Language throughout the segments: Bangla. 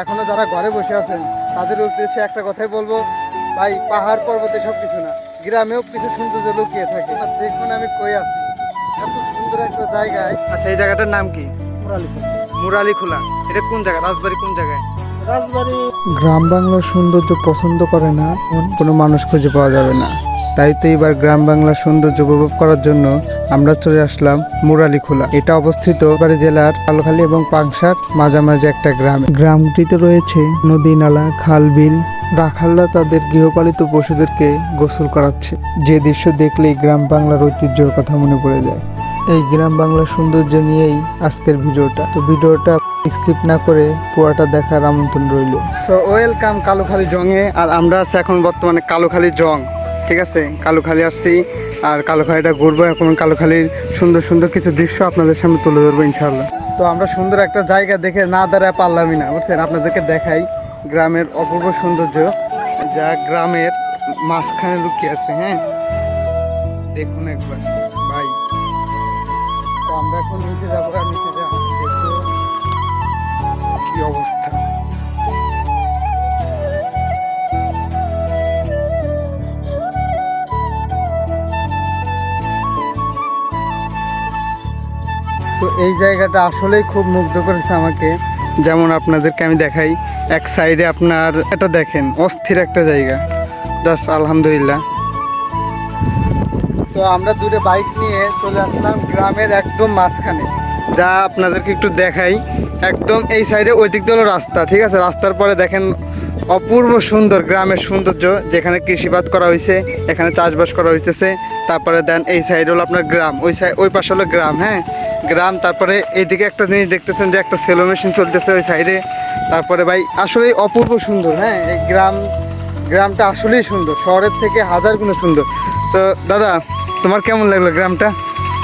এখনো যারা ঘরে বসে আছেন তাদের উদ্দেশ্যে একটা কথাই বলবো, ভাই পাহাড় পর্বতে সব কিছু না, গ্রামেও কিছু সৌন্দর্য লুকিয়ে থাকে। দেখুন আমি কই আছি, এত সুন্দর একটা জায়গায়। আচ্ছা, এই জায়গাটার নাম কি? মুরালিখোলা। এটা কোন জায়গা? রাজবাড়ি কোন জায়গায়? রাজবাড়ি। গ্রাম বাংলার সৌন্দর্য পছন্দ করে না কোনো মানুষ খুঁজে পাওয়া যাবে না। তাই তো এবার গ্রাম বাংলার সৌন্দর্য উপভোগ করার জন্য আমরা চলে আসলাম মুরালিখোলা। এটা অবস্থিত বাড়ি জেলার কালখালী এবং পাংশার মাঝামাঝি একটা গ্রামে। গ্রামটিতে রয়েছে নদী, নালা, খাল, বিল। রাখালরা তাদের গৃহপালিত পশুদেরকে গোসল করাচ্ছে। যে দৃশ্য দেখলেই গ্রাম বাংলার ঐতিহ্যের কথা মনে পড়ে যায়। এই গ্রাম বাংলার সৌন্দর্য নিয়েই আজকের ভিডিওটা। তো ভিডিওটা স্কিপ না করে পুরোটা দেখার আমন্ত্রণ রইল। সো ওয়েলকাম কালুখালী জংয়ে। আর আমরা আছি এখন বর্তমানে কালুখালী জং, ঠিক আছে? কালুখালী আসছি আর কালুখালীটা ঘুরবো। এখন কালুখালীর সুন্দর সুন্দর কিছু দৃশ্য আপনাদের সামনে তুলে ধরবো ইনশাল্লাহ। তো আমরা সুন্দর একটা জায়গা দেখে না দাঁড়ায় পারলামই না, বুঝছেন? আপনাদেরকে দেখাই গ্রামের অপূর্ব সৌন্দর্য, যা গ্রামের মাঝখানে লুকিয়ে আছে। হ্যাঁ, দেখুন একবার ভাই। তো আমরা এখন নিচে যাবো, আর নিচে যাবো, দেখবো কি অবস্থা। তো এই জায়গাটা আসলেই খুব মুগ্ধ করেছে আমাকে। যেমন আপনাদেরকে আমি দেখাই, এক সাইডে আপনার এটা দেখেন, অস্থির একটা জায়গা, জাস্ট আলহামদুলিল্লাহ। তো আমরা দূরে বাইক নিয়ে চলে আসলাম গ্রামের একদম মাঝখানে, যা আপনাদেরকে একটু দেখাই। একদম এই সাইডে ওই দিক দিয়ে হলো রাস্তা, ঠিক আছে? রাস্তার পরে দেখেন অপূর্ব সুন্দর গ্রামের সৌন্দর্য, যেখানে কৃষিবাদ করা হয়েছে, এখানে চাষবাস করা হইতেছে। তারপরে দেন এই সাইড হলো আপনার গ্রাম, ওই পাশে হলো গ্রাম। হ্যাঁ, গ্রাম। তারপরে এইদিকে একটা জিনিস দেখতেছেন যে একটা সেলো মেশিন চলতেছে ওই সাইডে। তারপরে ভাই আসলেই অপূর্ব সুন্দর। হ্যাঁ, এই গ্রামটা আসলেই সুন্দর, শহরের থেকে হাজার গুণে সুন্দর। তো দাদা, তোমার কেমন লাগলো গ্রামটা?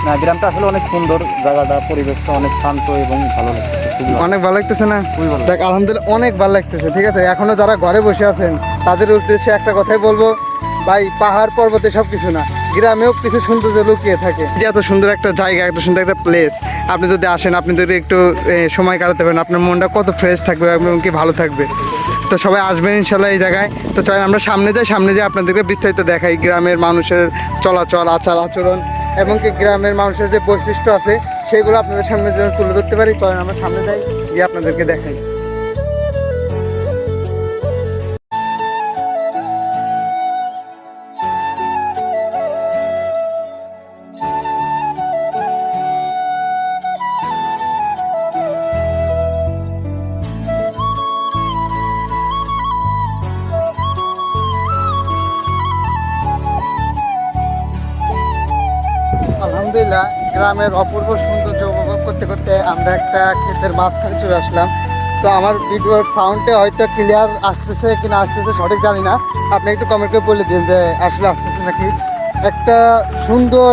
না, গ্রামটা আসলে অনেক সুন্দর, জায়গাটা পরিবেশটা অনেক শান্ত এবং ভালো লাগছে। অনেক ভালো লাগতেছে না? খুবই ভালো। দেখ, আলহামদুলিল্লাহ অনেক ভালো লাগতেছে, ঠিক আছে? এখনো যারা ঘরে বসে আছেন তাদের উদ্দেশ্যে একটা কথাই বলবো, ভাই পাহাড় পর্বতে সব কিছু না, গ্রামেও কিছু সৌন্দর্য লুকিয়ে থাকে। এত সুন্দর একটা জায়গা, এত সুন্দর একটা প্লেস, আপনি যদি আসেন, আপনি যদি একটু সময় কাটাতে পারেন, আপনার মনটা কত ফ্রেশ থাকবে এবং কি ভালো থাকবে। তো সবাই আসবেন ইনশাল্লাহ এই জায়গায়। তো চলেন আমরা সামনে যাই, সামনে যেয়ে আপনাদেরকে বিস্তারিত দেখাই গ্রামের মানুষের চলাচল, আচার আচরণ এবং কি গ্রামের মানুষের যে বৈশিষ্ট্য আছে সেগুলো আপনাদের সামনে যেন তুলে ধরতে পারি। চলেন আমরা সামনে যাই, গিয়ে আপনাদেরকে দেখাই। আলহামদুলিল্লাহ, গ্রামের অপূর্ব সৌন্দর্য উপভোগ করতে করতে আমরা একটা ক্ষেতের মাঝখানে চলে আসলাম। তো আমার ভিডিওর সাউন্ডে হয়তো ক্লিয়ার আসতেছে কি না আসতেছে সঠিক জানি না, আপনি একটু কমেন্ট করে বলে দিন যে আসলে আসতেছে নাকি। একটা সুন্দর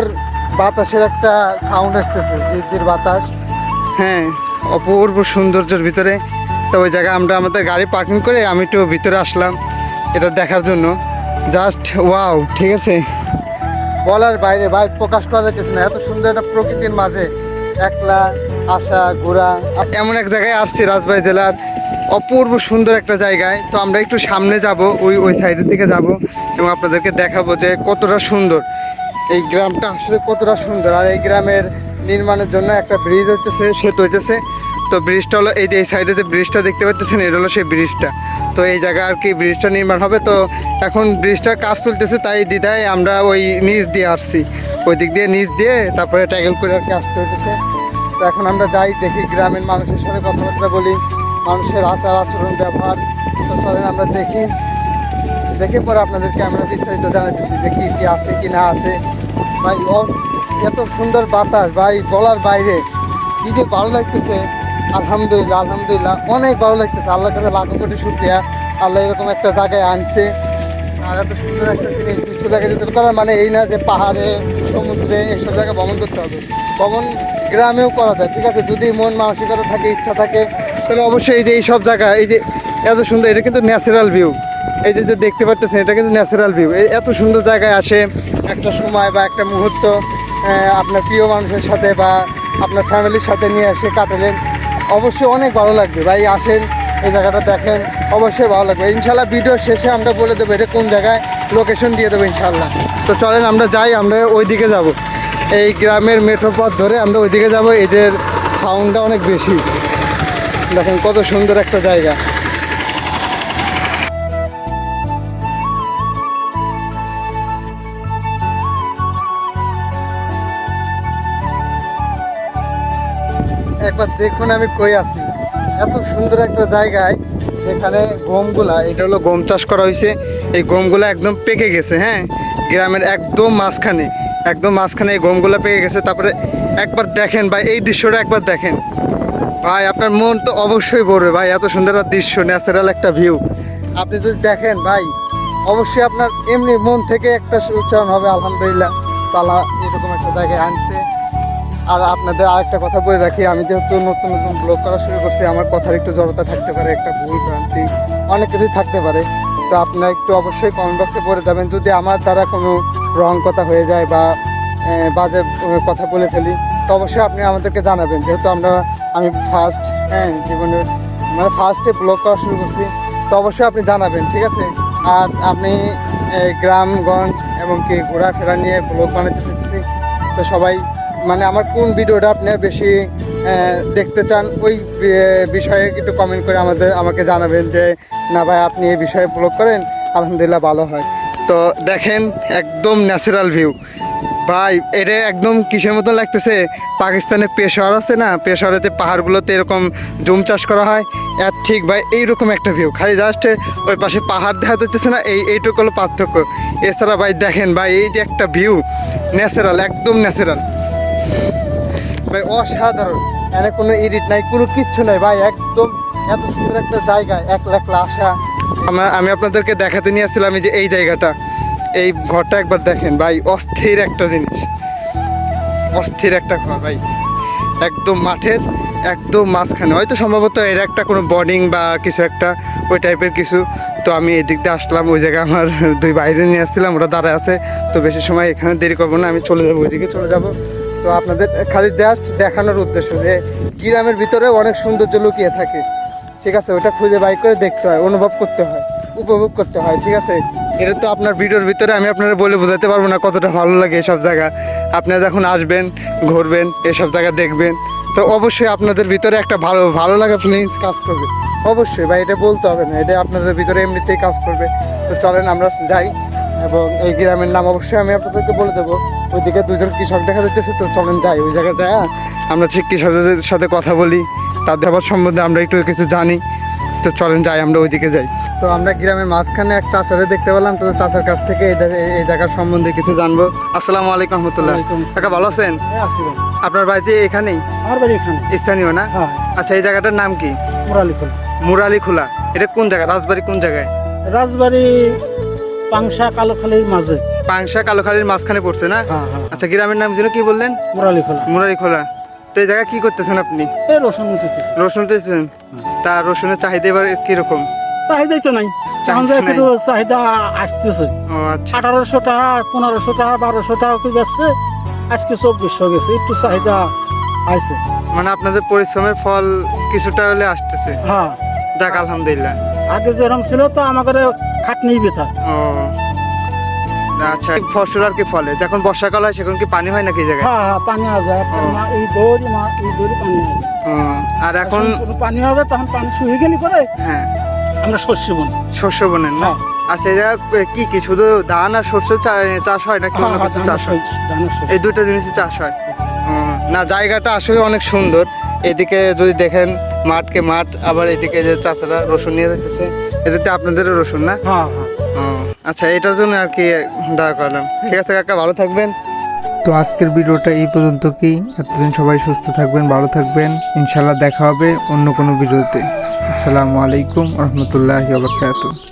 বাতাসের একটা সাউন্ড আসতেছে, ঝিরঝির বাতাস। হ্যাঁ, অপূর্ব সৌন্দর্যের ভিতরে। তো ওই জায়গায় আমরা আমাদের গাড়ি পার্কিং করে আমি একটু ভিতরে আসলাম এটা দেখার জন্য। জাস্ট ওয়াও, ঠিক আছে? বলার বাইরে ভাই, প্রকাশ করা যাচ্ছে না, এত সুন্দর একটা প্রকৃতির মাঝে একলা আসা ঘোরা। এমন এক জায়গায় আসছি রাজবাড়ী জেলার অপূর্ব সুন্দর একটা জায়গায়। তো আমরা একটু সামনে যাব, ওই সাইডের দিকে যাব এবং আপনাদেরকে দেখাবো যে কতটা সুন্দর এই গ্রামটা, আসলে কতটা সুন্দর। আর এই গ্রামের নির্মাণের জন্য একটা ব্রিজ হইতেছে, সেতু হইতেছে। তো ব্রিজটা হলো এই যে এই সাইডে যে ব্রিজটা দেখতে পাচ্ছেন, এটা হলো সেই ব্রিজটা। তো এই জায়গায় আর কি ব্রিজটা নির্মাণ হবে। তো এখন ব্রিজটার কাজ চলতেছে, তাই দ্বিধায় আমরা ওই নিচ দিয়ে আসছি, ওই দিক দিয়ে নিচ দিয়ে তারপরে ট্যাগেল করে আর কি আসতে হইতেছে। তো এখন আমরা যাই, দেখি গ্রামের মানুষের সাথে কথাবার্তা বলি, মানুষের আচার আচরণ ব্যবহার। তো চলেন আমরা দেখি, দেখে পরে আপনাদেরকে আমরা বিস্তারিত জানাতেছি যে কী কী আছে কি না আছে। ভাই এত সুন্দর বাতাস ভাই, বলার বাইরে। কী যে ভালো লাগতেছে, আলহামদুলিল্লাহ আলহামদুলিল্লাহ, অনেক ভালো লাগতেছে। আল্লাহর কাছে লাখো কোটি শুকরিয়া, আল্লাহ এরকম একটা জায়গায় আনছে। আর এত সুন্দর একটা জিনিস নির্দিষ্ট জায়গায় যেতে করার মানে এই না যে পাহাড়ে সমুদ্রে এইসব জায়গায় ভ্রমণ করতে হবে, ভ্রমণ গ্রামেও করা যায়, ঠিক আছে? যদি মন মানসিকতা থাকে, ইচ্ছা থাকে, তাহলে অবশ্যই এই যে এইসব জায়গা, এই যে এত সুন্দর, এটা কিন্তু ন্যাচারাল ভিউ। এই যে দেখতে পাচ্ছেন, এটা কিন্তু ন্যাচারাল ভিউ। এত সুন্দর জায়গায় আসে একটা সময় বা একটা মুহূর্ত আপনার প্রিয় মানুষের সাথে বা আপনার ফ্যামিলির সাথে নিয়ে এসে কাটালেন, অবশ্যই অনেক ভালো লাগবে ভাই। আসেন, এই জায়গাটা দেখেন, অবশ্যই ভালো লাগবে। ইনশাল্লাহ ভিডিও শেষে আমরা বলে দেবো এটা কোন জায়গায়, লোকেশন দিয়ে দেবো ইনশাল্লাহ। তো চলেন আমরা যাই, আমরা ওইদিকে যাব। এই গ্রামের মেঠো পথ ধরে আমরা ওইদিকে যাব। এদের সাউন্ডটা অনেক বেশি, দেখেন কত সুন্দর একটা জায়গা। একবার দেখুন আমি কই আছি, এত সুন্দর একটা জায়গায় যেখানে গমগুলা, এটা হলো গম চাষ করা হয়েছে। এই গমগুলা একদম পেকে গেছে, হ্যাঁ, গ্রামের একদম মাঝখানে, একদম মাঝখানে এই গমগুলা পেকে গেছে। তারপরে একবার দেখেন ভাই, এই দৃশ্যটা একবার দেখেন ভাই, আপনার মন তো অবশ্যই ভরবে ভাই। এত সুন্দর একটা দৃশ্য, ন্যাচারাল একটা ভিউ আপনি যদি দেখেন ভাই, অবশ্যই আপনার এমনি মন থেকে একটা উচ্চারণ হবে আলহামদুলিল্লাহ, তালা এরকম একটা জায়গায় আনছে। আর আপনাদের আরেকটা কথা বলে রাখি, আমি যেহেতু নতুন নতুন ব্লগ করা শুরু করছি, আমার কথার একটু জড়তা থাকতে পারে, একটা ভুল ভ্রান্তি অনেক কিছুই থাকতে পারে। তো আপনারা একটু অবশ্যই কমেন্ট বক্সে বলে দেবেন যদি আমার দ্বারা কোনো রং কথা হয়ে যায় বা বাজে কথা বলে ফেলি, তো অবশ্যই আপনি আমাদেরকে জানাবেন। যেহেতু আমি ফার্স্ট, হ্যাঁ, জীবনের মানে ফার্স্টে ব্লগ করা শুরু করছি, তো অবশ্যই আপনি জানাবেন, ঠিক আছে। আর আপনি গ্রামগঞ্জ এবং কি ঘোরাফেরা নিয়ে ব্লগ বানাতে চাচ্ছি, তো সবাই মানে আমার কোন ভিডিওটা আপনি বেশি দেখতে চান ওই বিষয়ে একটু কমেন্ট করে আমাকে জানাবেন যে না ভাই আপনি এই বিষয়ে ব্লগ করেন, আলহামদুলিল্লাহ ভালো হয়। তো দেখেন একদম ন্যাচারাল ভিউ ভাই, এটা একদম কিসের মতো লাগতেছে, পাকিস্তানের পেশোয়ার আছে না, পেশোয়ারেতে পাহাড়গুলোতে এরকম জুম চাষ করা হয়, আর ঠিক ভাই এইরকম একটা ভিউ, খালি জাস্ট ওই পাশে পাহাড় দেখা যাচ্ছে না, এইটুকু হলো পার্থক্য। এছাড়া ভাই দেখেন ভাই, এই যে একটা ভিউ ন্যাচারাল, একদম ন্যাচারাল ভাই, অসাধারণ। এখানে কোনো এডিট নাই, কোনো কিচ্ছু নাই ভাই, একদম এত সুন্দর একটা জায়গা, একলা আসা। আমি আপনাদেরকে দেখাতে নিয়ে আসছিলাম যে এই জায়গাটা, এই ঘরটা একবার দেখেন ভাই, অস্থির একটা জিনিস, অস্থির একটা ঘর ভাই, একদম মাঠের একদম মাঝখানে। হয়তো সম্ভবত এর একটা কোনো বোর্ডিং বা কিছু একটা ওই টাইপের কিছু। তো আমি এদিক দিয়ে আসলাম, ওই জায়গায় আমার দুই বাইরে নিয়ে আসছিলাম, ওরা দাঁড়ায় আছে। তো বেশি সময় এখানে দেরি করবো না, আমি চলে যাবো, ওইদিকে চলে যাবো। তো আপনাদের খালি দেখানোর উদ্দেশ্য যে গ্রামের ভিতরে অনেক সৌন্দর্য লুকিয়ে থাকে, ঠিক আছে। ওটা খুঁজে বাই করে দেখতে হয়, অনুভব করতে হয়, উপভোগ করতে হয়, ঠিক আছে। এটা তো আপনার ভিডিওর ভিতরে আমি আপনারা বলে বোঝাতে পারবো না কতটা ভালো লাগে এসব জায়গা। আপনারা যখন আসবেন, ঘুরবেন, এসব জায়গা দেখবেন, তো অবশ্যই আপনাদের ভিতরে একটা ভালো লাগা ফিলিংস কাজ করবে, অবশ্যই ভাই, এটা বলতে হবে না, এটা আপনাদের ভিতরে এমনিতেই কাজ করবে। তো চলেন আমরা যাই, এবং এই গ্রামের নাম অবশ্যই আমি আপনাদেরকে বলে দেবো। ওইদিকে দুজন কৃষক দেখা যাচ্ছে, তো চলেন যাই ওই জায়গায় যায়, আমরা ঠিক কৃষকদের সাথে কথা বলি, তাদের আবার সম্বন্ধে আমরা একটু কিছু জানি। তো চলেন যাই, আমরা ওইদিকে যাই। তো আমরা গ্রামের মাঝখানে এক চাচারে দেখতে পেলাম, তো চাচার কাছ থেকে এই জায়গার সম্বন্ধে কিছু জানবো। আসসালামু আলাইকুম রহমতুল্লাহ। কাকা ভালো আছেন? আপনার বাড়িতে এখানেই? আমার বাড়ি এখানে। স্থানীয় না? হ্যাঁ। আচ্ছা, এই জায়গাটার নাম কি? মুরালিখোলা। মুরালিখোলা, এটা কোন জায়গা? রাজবাড়ি কোন জায়গায়? রাজবাড়ি পাংশা কালোখালীর মাঝে। পাংশা কালোখালীর মাঝখানে পড়ছে না? আচ্ছা, গ্রামের নাম যেন কি বললেন? মুরালিখোলা। মুরালিখোলা। তো এই জায়গায় কি করতেছেন আপনি? এই রসুন উঠেছে। রসুন উঠেছেন? তা রসুনের চাহিদা এবার কিরকম? চাহিদাই তো নাই, কিন্তু চাহিদা আসতেছে। ও আচ্ছা, 1800 টাকা, 1500 টাকা, 1200 টাকা করে যাচ্ছে, আজকে 2400 গেছে, একটু চাহিদা আছে। মানে আপনাদের পরিশ্রমের ফল কিছুটা হলে আসতেছে। হ্যাঁ, যাক আলহামদুলিল্লাহ। আগে যেরকম ছিল তো আমাদের খাটনি বেথা। ও আচ্ছা, ফসল আর কি ফলে যখন বর্ষাকাল হয় সেখন কি পানি হয় নাকি এই জায়গায়? হ্যাঁ হ্যাঁ, পানি হয়ে যায়, এই দৌড়ি পানি হয়ে যায়। আর এখন পানি হয়ে যায়, তখন পানি শুয়ে গেলে পরে হ্যাঁ আমরা শস্য বুনি। শস্য বোনেন না? আচ্ছা, এই জায়গায় কি শুধু ধান আর শস্য চাষ হয় নাকি অন্য কিছু চাষ হয়? এই দুটো জিনিসই চাষ হয়। না, জায়গাটা আসলে অনেক সুন্দর। এদিকে যদি দেখেন মাঠকে মাঠ, আবার এদিকে যে চাচারা রসুন নিয়ে যাচ্ছে, এটাতে আপনাদেরও রসুন না? হ্যাঁ। আচ্ছা, এটার জন্য আর কি দাঁড় করলাম। ঠিক আছে কাকা, ভালো থাকবেন। তো আজকের ভিডিওটা এই পর্যন্ত কি। এতদিন সবাই সুস্থ থাকবেন, ভালো থাকবেন, ইনশাল্লাহ দেখা হবে অন্য কোনো ভিডিওতে। আসসালামু আলাইকুম রহমতুল্লাহি ওয়া বারাকাতুহু।